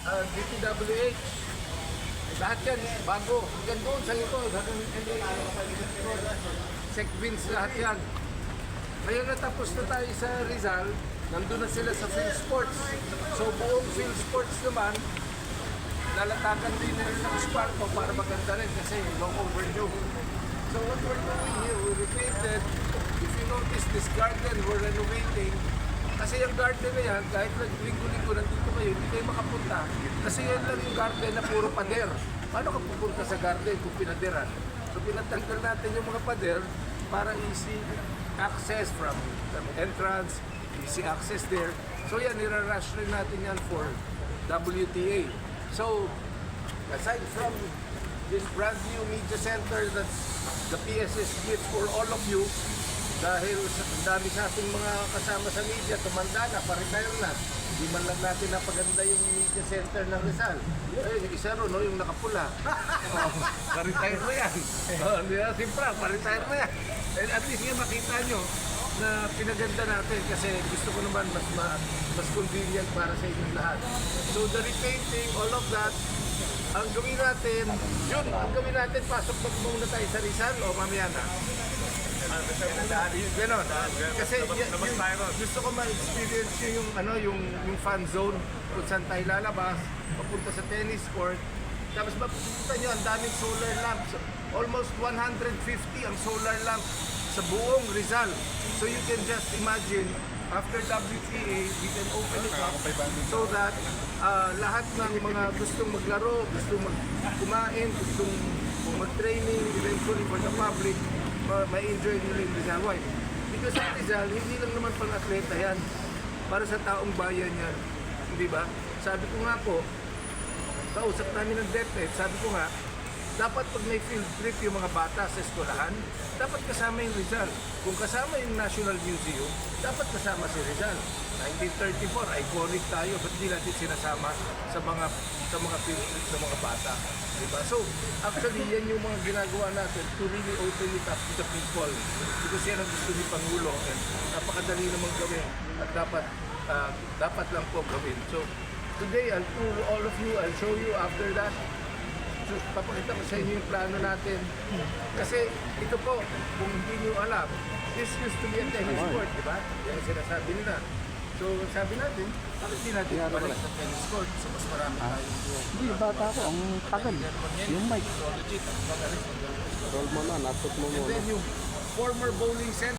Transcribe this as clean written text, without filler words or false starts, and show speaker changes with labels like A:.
A: DPWH. Lahat yan, bago. Hanggang doon sa likod, hanggang Sec Vince, lahat yan. Ngayon natapos na tayo sa Rizal, nandun na sila sa Phil Sports. So buong Phil Sports naman, lalatakan din nila ng Sparko para maganda rin kasi long overdue. So what we're doing here, we repainted. If you notice this garden, we're renovating. Kasi yung garden na yan, kahit linggo-linggo nandito kayo, hindi kayo makapunta. Kasi yan lang yung garden na puro pader. Paano ka pupunta sa garden kung pinaderan? So pinatanggal natin yung mga pader para easy access from entrance, easy access there. So yan, nirarush rin natin yan for WTA. So, aside from this brand new media center that the PSS gives for all of you, dahil ang dami sa ating mga kasama sa media, tumanda na, pa-retire na. Hindi man lang natin napaganda yung media center ng Rizal. Eh, yung isa ron, no, yung nakapula. Pa-retire na yan. Hindi na simpra, pa-retire na yan. And at least nga makita nyo na pinaganda natin kasi gusto ko naman mas convenient para sa inyong lahat. So the repainting, all of that, ang gawin natin, yun, ang gawin natin, pasok na muna tayo sa Rizal o mamaya na. Ganon. Kasi gusto ko ma-experience yung yung fan zone kung saan tayo lalabas, papunta sa tennis court. Tapos makikita nyo, ang daming solar lamps. Almost 150 ang solar lamps sa buong Rizal. So you can just imagine, after WTA, we can open it up so that lahat ng mga gustong maglaro, gustong kumain, gustong mag-training, eventually for the public, ma-enjoy nila yung Rizal. Why? Because sa Rizal, hindi lang naman pang-atleta yan. Para sa taong bayan yan. Hindi ba? Sabi ko nga po, kausap namin ng DepEd, sabi ko nga, dapat pag may field trip yung mga bata sa eskwelahan, dapat kasama yung Rizal. Kung kasama yung National Museum, dapat kasama si Rizal. 1934, iconic tayo, ba't hindi natin sinasama sa mga field trip sa mga bata? Diba? So, actually, yan yung mga ginagawa natin to really open it up to the people. Because yan ang gusto ni Pangulo. And napakadali namang gawin at dapat lang po gawin. So, today, to all of you, I'll show you after that. So, papakita ko sa inyo yung plano natin. Kasi ito po, kung hindi nyo alam, this used to be a tennis court, di ba? Yan ang sinasabi nila. So, sabi natin, bakit di natin balik sa tennis court? So, mas marami tayo.
B: Hindi, bata ko, ang tagal. Yung mic.
A: So, legit, ang magaling.
B: Roll mo na, nasot mo
A: And
B: muna.
A: then yung former bowling center.